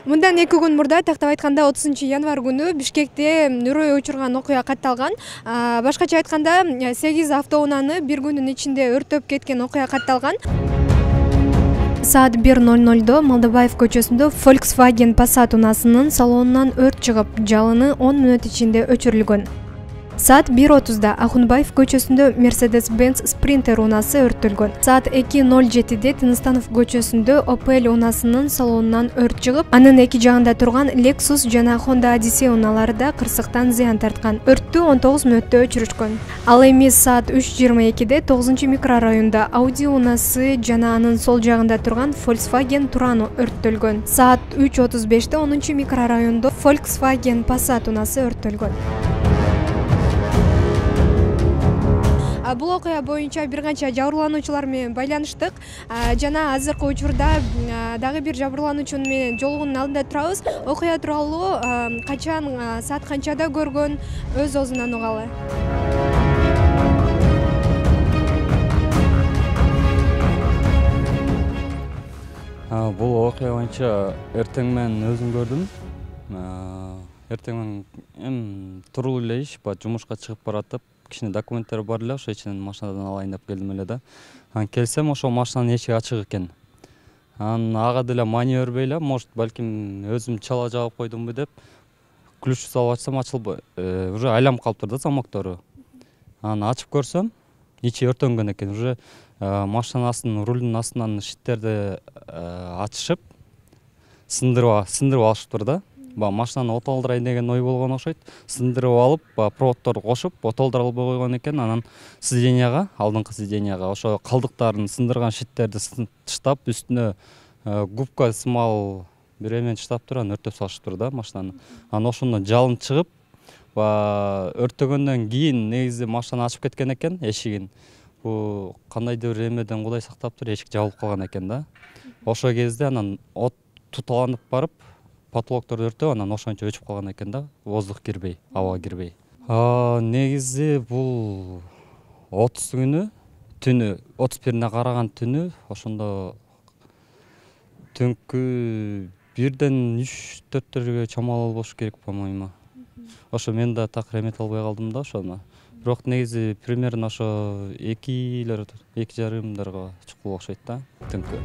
Мындан 2 күн мурда, тактап айтканда 30-январь күнү Бишкекте үрөй учурган окуя катталган. Башкача айтканда 8 автоунааны бир күндүн ичинде өртөп кеткен окуя катталган. Саат 1:00 Малдыбаев көчөсүндө Volkswagen Passat унаасынын салонунан өрт чыгып, жалыны 10 мүнөт ичинде өчүрүлгөн. Saat 1:30'da Ахунбаев көчөсүндө Mercedes-Benz Sprinter унаасы өрттөлгөн. Saat 2:07'de Тыныстанов көчөсүндө Opel унаасынын салонунан өрт чыгып, анын эки жагында турган Lexus жана Honda Odyssey унаалары да кырсыктан зыян тарткан. Өрттү 19 мүнөттө өчүрүшкөн. Ал эми saat 3:22'de 9-микрорайонда Audi унаасы жана анын сол жагында турган Volkswagen Турано өрттөлгөн. Saat 3:35'de 10-микрорайондо Volkswagen Passat унаасы өрттөлгөн. Бул окуя боюнча бир канча жабырлануучулар менен байланыштык. Жана азыркы учурда дагы бир жабырлануучу менен жолугунун алдында турабыз. Окуя тууралуу качан, саат канчада көргөн, өз-өзүнөн угалы. Бул окуя боюнча эртең менен өзүм көрдүм. Эртең менен туруп эле иш, жумушка чыгып баратып, кичине документтер бар эле, ошо ичинен машинадан алайын деп келдим эле да. Келсем ошо машинанын эшиги ачык экен. Ага деле мани бербей эле, может балким өзүм чала жаап койдумбу деп ключ салып ачсам ачылбай, уже айланып калыптыр да замоктору. Аны ачып көрсөм, ичи өртөнгөн экен. Уже машинанын астынан, рулдун астынан шиттерди ачышып, сындырып алышыптыр да. Машинаны отолдурайын деген ой болгон окшойт. Сындырып алып, проводторду кошуп, отолдура албай койгон экен. Анан сиденияга, алдыңкы сиденияга ошо калдыктарын, сындырган шиттерди тыштап, үстүнө губка сымал бир эмен тыштап туруп, анан өртөп салышыптыр да машинаны. Анан ошондон жалын чыгып, өртөгөндөн кийин негизи машинаны ачып кеткен экен, эшигин. Бу кандайдыр бир эмеден Кудай сактаптыр, эшик жабылып калган экен да. Ошол кезде анан от туталанып барып, потолокторду өртөп, анан ошончо өчүп калган экен да, воздух кирбей, аба кирбей. Негизи бул 30 күнү, түнү, 31-ине караган түнү, ошондо түнкү 1ден 3-4-төргө чамалуу болуш керек, по-моему. Ошо мен да такыр эмете албай калдым да ошону. Бирок негизи примерно ошо 2:30 чыккан окшойт да, түнкү.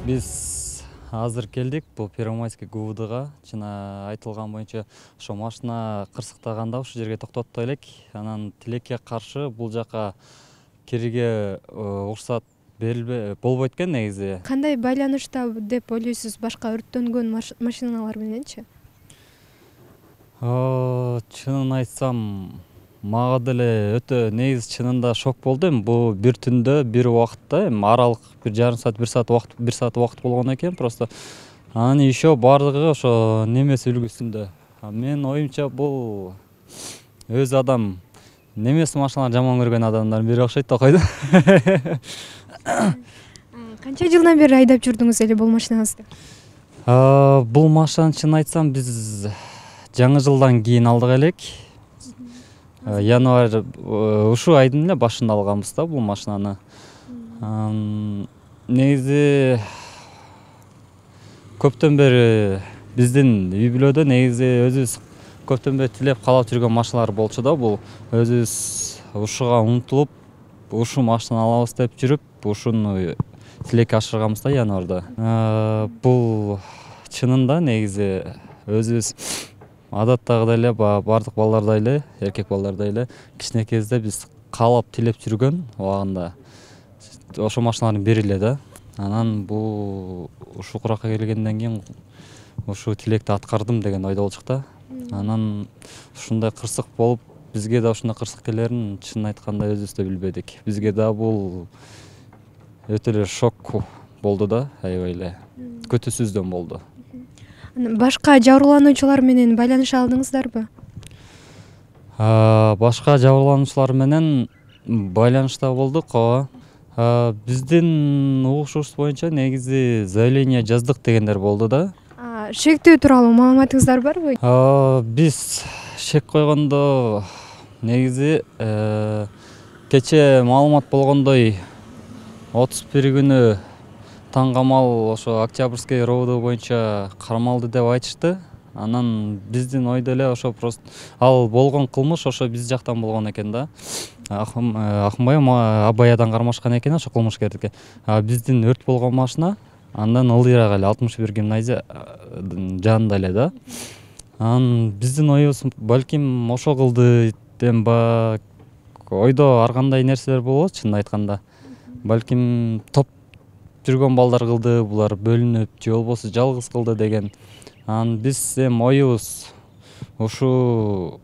Биз азыр келдик бул Первомайский ГУВДга. Жана айтылган боюнча ошо машина кырсыктаганда ушул жерге токтотто элек. Анан тилекке каршы бул жака кирүүгө уруксат болбойт экен негизи. Кандай байланышта деп ойлойсуз башка өрттөнгөн машиналар мененчи? Чынын айтсам, мага деле өтө негизи чынында шок болдум. Бул бир түндө, бир убакытта, аралык бир жарым саат, бир саат убакыт болгон экен. Просто анын еще бардыгы ошо немеси үлгүсүндө. Мен оюмча бул өз адам немеси машиналарды жаман көргөн адамдардын бири окшойт да койду. Канча жылдан бери айдап жүрдүңүз эле бул машинаңызды? Бул машинаны чын айтсам биз жаңы жылдан кийин алдык элек. Январь ушул айдын эле башында алганбыз да бул машинаны. Негизи көптөн бери биздин үй бүлөдө негизи өзүбүз көптөн бери тилеп каалап жүргөн машиналар болчу да. Бул өзүбүз ушуга умтулуп, ушул машинаны алабыз деп жүрүп, ушуну тилекке ашырганбыз да январда. Бул чынында негизи өзүбүз адаттагыдай эле, бардык балдардай эле, эркек балдардай эле кичинекейибизде биз каалап тилеп жүргөн убагында ошо машиналардын бири эле да. Анан бул ушул куракка келгенден кийин ушул тилекти аткардым деген ойдо болчук да. Анан ушундай кырсык болуп, бизге да ушундай кырсык келерин чынын айтканда өзүбүз да билбедик. Бизге да бул өтө эле шок болду да, аябай эле күтүүсүздөн болду. Башка жабырлануучулар менен байланыша алдыңыздарбы? Башка жабырлануучулар менен байланышта болдук. Биздин угушубуз боюнча негизи заявление жаздык дегендер болду да. Шектөө тууралуу маалыматыңыздар барбы? Биз шек койгондо негизи кечээ маалымат болгондой 31 күнү таң камал ошо Октябрьский ровду боюнча кармалды деп айтышты. Анан биздин ойдо эле ошо просто ал болгон кылмыш ошо биз жактан болгон экен да. Акынбай Абаядан кармашкан экен ошо кылмышкердикке. Биздин өрт болгон машина андан ылдыйраак эле 61 гимназия жанында эле да. Анан биздин оюбуз балким ошо кылды демба ойдо ар кандай нерселер болот чынын айтканда. Балким топ жүргөн балдар кылды, булар бөлүнүп же болбосо жалгыз кылды деген. Анан биз оюбуз ушу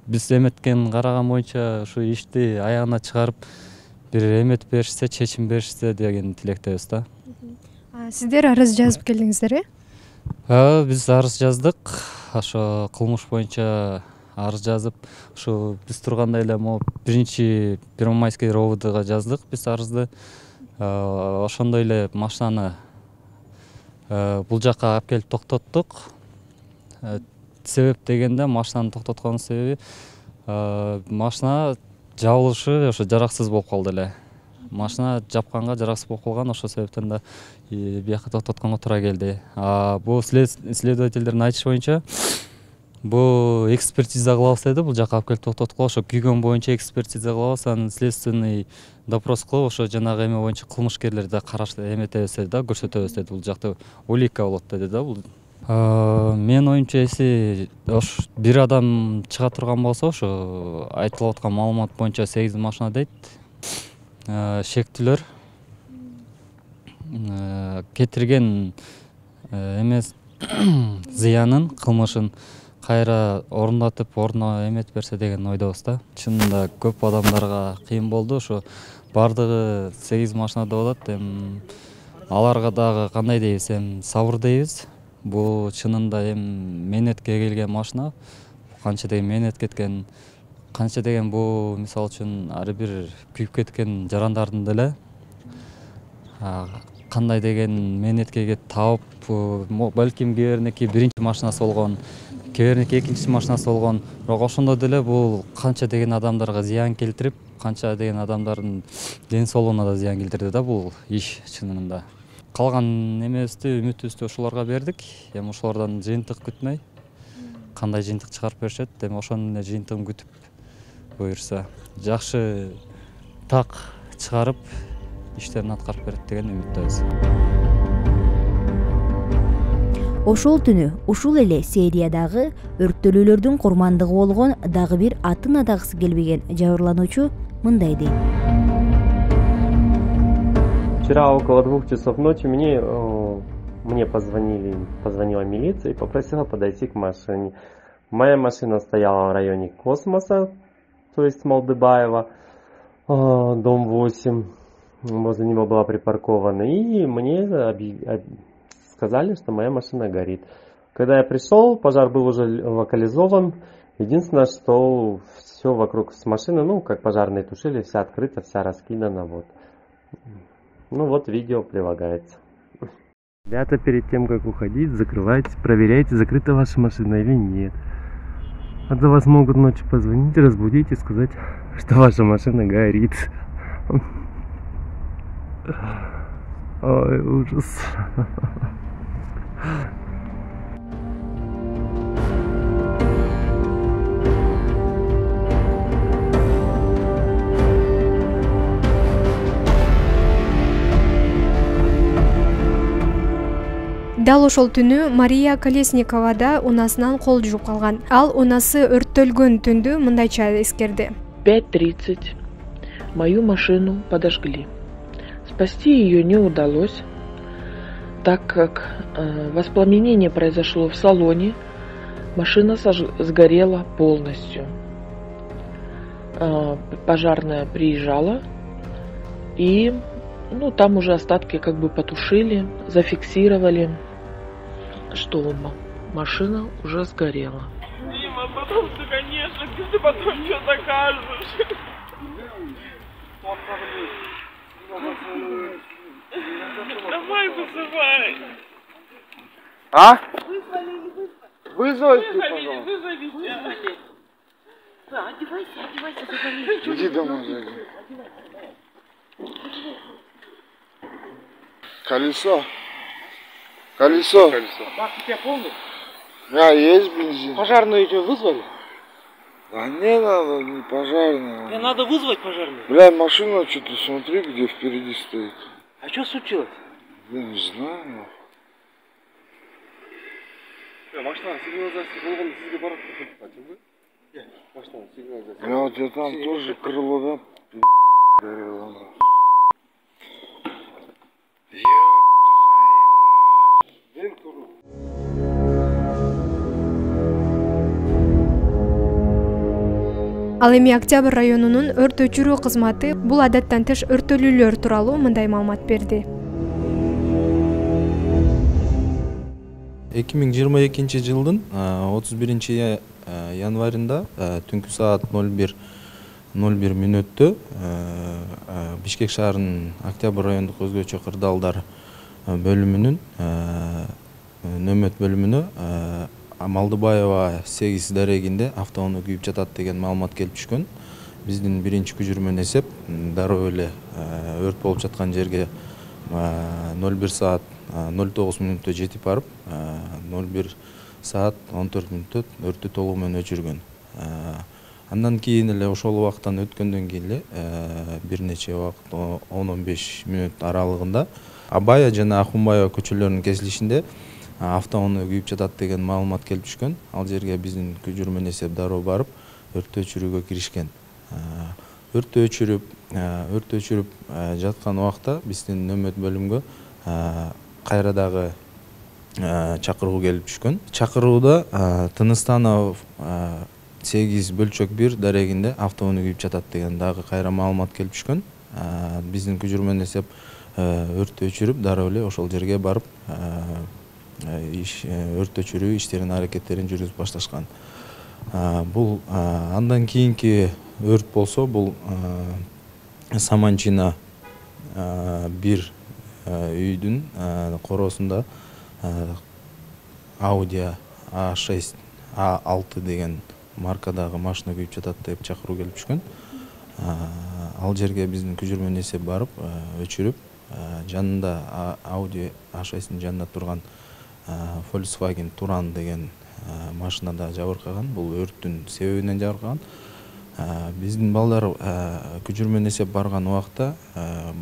биз эметкен караган боюнча ушу ишти аягына чыгарып бир эметип беришсе, чечим беришсе деген тилектебиз да. Сиздер арыз жазып келдиңиздер, Биз арыз жаздык. Ошо кылмыш боюнча арыз жазып, ушу биз тургандай эле могу биринчи Первомайский ровдга жаздык биз арызды. Ошондой эле машинаны бул жакка алып келип токтоттук. Себеп дегенде машинаны токтоткон себеби машина жабылышы ошо жараксыз болуп калды эле. Машина жапканга жараксыз болуп калган, ошол себептен да бияка токтотконго туура келди. Бул следовательдердин айтышы боюнча бул экспертиза кылабыз деди, бул жака алып келип токтоткула, ошо күйгөн боюнча экспертиза кылабыз, анан следственный допрос кылып, ошо жанагы эме боюнча кылмышкерлерди караш эметебиз деди да, көрсөтөбүз деди. Бул жакта улика болот деди да. Менин оюмча эси бир адам чыга турган болсо, ошо айтылып аткан маалымат боюнча 8 машина дейт. Шектүүлөр кетирген эмес зыянын, кылмышын кайра орундатып, ордуна эметип берсе деген ойдобуз да. Чынында көп адамдарга кыйын болду. Ошо бардыгы 8 машинада болот. Аларга дагы кандай дейбиз, сабыр дейбиз. Бул чынында мээнетке келген машина. Канча деген мээнет кеткен, канча деген бул мисалы үчүн ар бир күйүп кеткен жарандардын деле кандай деген мээнетке таап, балким кээ биринчи машинасы болгон, кээ экинчи машинасы болгон. Бирок ошондо деле бул канча деген адамдарга зыян келтирип, канча деген адамдардын ден соолугуна да зыян келтирди да бул иш чынында. Калган эмебизди, үмүтүбүздү ошолорго бердик. Ошолордон жыйынтык күтмөй, кандай жыйынтык чыгарып беришет, ошонун эле жыйынтыгын күтүп буюрса жакшы так чыгарып иштерин аткарып берет деген үмүттөбүз. Ошол түнү ушул эле сериядагы өрттөлүүлөрдүн курмандыгы болгон дагы бир атын атагысы келбеген жабырлануучу мындай дейт. Вчера около 2 часов ночи мне позвонила милиция и попросила подойти к машине. Моя машина стояла в районе Космоса, то есть Молдыбаева, дом 8, возле него была припаркована, и мне сказали, что моя машина горит. Когда я пришел, пожар был уже локализован. Единственное, что все вокруг с машины, как пожарные тушили, вся открыта, вся раскидана, вот. Вот видео прилагается. Ребята, перед тем, как уходить, закрывайте, проверяйте, закрыта ваша машина или нет. А то вас могут ночью позвонить, разбудить и сказать, что ваша машина горит. Ой, ужас. Дал ошол түнү Мария Колесникова да унасынан кол жууп калган. Ал унасы өрттөлгөн түндү мындайча эскерди. 5:30 мою машину подожгли. Спасти ее не удалось, так как воспламенение произошло в салоне, машина сгорела полностью. Пожарная приезжала и там уже остатки потушили, зафиксировали, что машина уже сгорела. Дима, пожалуйста, конечно, ты потом что докажешь? Давай вызывай. А? Вызовите, Вызовите, пожалуйста. вызовите. Одевайся, заболеешь. Иди домой, зайди. Колесо. Колесо. Бак у тебя полный? Да, есть бензин. Пожарную ее вызвали? Да не надо, не пожарную. Мне надо вызвать пожарную. Бля, машина что-то смотри, где впереди стоит. А что случилось? Я не знаю. Машина сигнализация болгон сизге барат деп айтып Машина сигнализация. Бля, вот я там тоже крыло, да? Горело. Ал эми Октябрь районунун өрт өчүрүү кызматы бул адаттан тыш өрттөлүүлөр тууралуу мындай маалымат берди. 2022 жылдын 31 январында түнкү саат 01:01 мүнөттө Бишкек шаарынын Октябрь райондук өзгөчө кырдаалдар бөлүмүнүн нөмөт бөлүмүнө Малдыбаева 8 дарегинде автоунаа күйүп жатат деген маалымат келип түшкөн. Биздин биринчи күчүрмөн эсеп дароо эле өрт болуп жаткан жерге 01 саат 09 мүнөттө жетип барып, 01 саат 14 мүнөттө өрттү толугу менен өчүргөн. Андан кийин эле ошол убакыттан өткөндөн кийин эле бир нече убакыт 10-15 мүнөт аралыгында Абая жана Ахунбаева көчөлөрүнүн кесилишинде автоунаа күйүп жатат деген маалымат келип түшкөн. Ал жерге биздин күчүрмөн эсеп дароо барып, өрттү өчүрүүгө киришкен. Өрттү өчүрүп жаткан убакта биздин нөмөт бөлүмгө кайра дагы чакыруу келип түшкөн. Чакырууда Тыныстанов 8/1 дарегинде автоунаа күйүп жатат деген дагы кайра маалымат келип түшкөн. Биздин күчүрмөн эсеп өрттү өчүрүп дароо эле ошол жерге барып өрт өчүрүү иштерин аракеттерин жүргүзүп башташкан. Бул андан кийинки өрт болсо бул Саманчина 1 үйдүн короосунда Audi A6 A6 деген маркадагы машина күйүп жатат деп чакыруу келип түшкөн. Ал жерге биздин күчүрмөн эсеп барып өчүрүп, жанында Audi A6-ын жанында турган Volkswagen Туран деген машинада жабыркаган. Бул өрттүн себебинен жабыркаган. Биздин балдар күчүрмөн эсеп барган убакта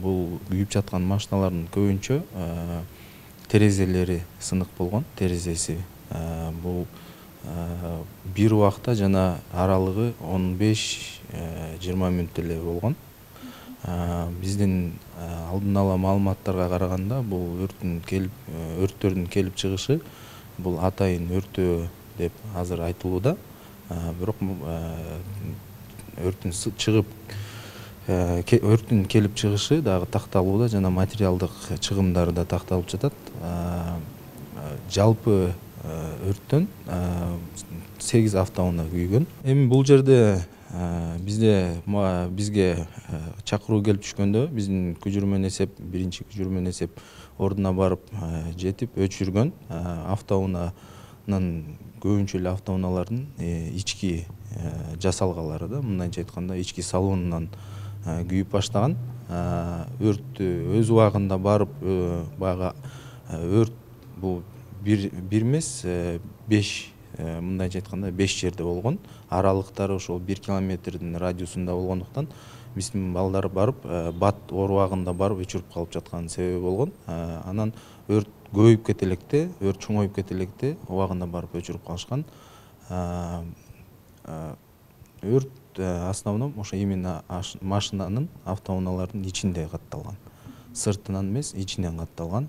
бул күйүп жаткан машиналардын көбүнчө терезелери сынык болгон. Терезеси бул бир убакта жана аралыгы 15-20 мүнөт эле болгон. Биздин алдын ала маалыматтарга караганда бул өрттөрдүн келип чыгышы бул атайын өртөө деп азыр айтылууда. Бирок өрттүн келип чыгышы дагы такталууда жана материалдык чыгымдары да такталып жатат. Жалпы өрттөн 8 автоунаа күйгөн. Эми бул жерде бизге чакыруу келип түшкөндө биздин күчүрмөн эсеп, биринчи күчүрмөн эсеп ордуна барып жетип өчүргөн. Автоунаанын көбүнчө эле автоунаалардын ички жасалгалары да, мындайча айтканда ички салонунан күйүп баштаган. Өрттү өз убагында барып баягы өрт бул бир эмес 5 мындайча айтканда 5 жерде болгон. Аралыктары ошол 1 километрдин радиусунда болгондуктан биздин балдар барып бат оруагында барып өчүрүп калып жаткан себеби болгон. Анан өрт көбөйүп кете электе, өрт чоңоюп кете электе убагында барып өчүрүп калышкан. Өрт основном ошо именно машинанын, автоунаалардын ичинде катталган. Сыртынан эмес, ичинен катталган.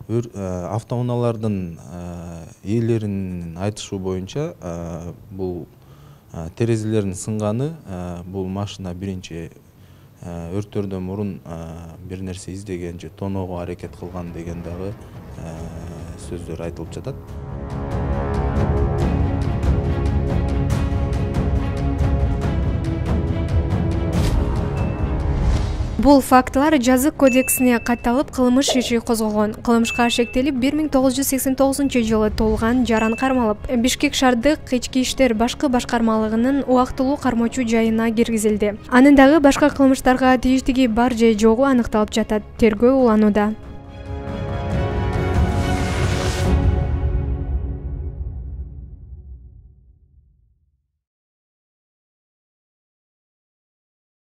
Автоунаалардын ээлеринин айтышы боюнча бул терезелерин сынганы, бул машина биринчи өрттөрдөн мурун бир нерсе издеген же тоноого аракет кылган деген дагы сөздөр айтылып жатат. Бул фактылар жазык кодексине катталып кылмыш иши козголгон. Кылмышка шектелип 1989-жылы туулган Жаран Кармалов Бишкек шаардык ички иштер башкы башкармалыгынын убактылуу кармоочу жайына киргизилди. Анын дагы башка кылмыштарга тийиштиги бар же жогу аныкталып жатат. Тергөө уланууда.